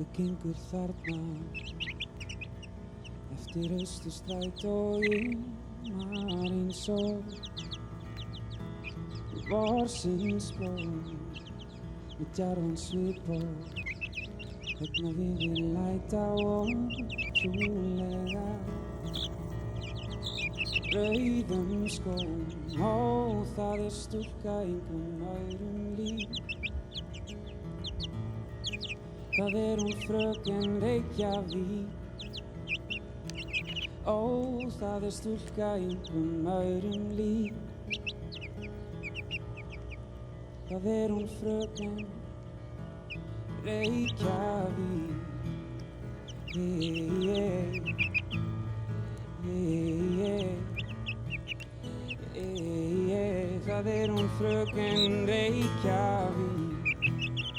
Hver gengur þarna eftir Austurstrætóin var eins og vorsins blóm með djarfan svip og vegna viðurlæta og trúlega rauðum skóm. Ó, það stúlka engum öðrum lík. Það hún fröken Reykjavík. Ó, það stúlka engum öðrum lík. Það hún fröken Reykjavík. Það hún fröken Reykjavík.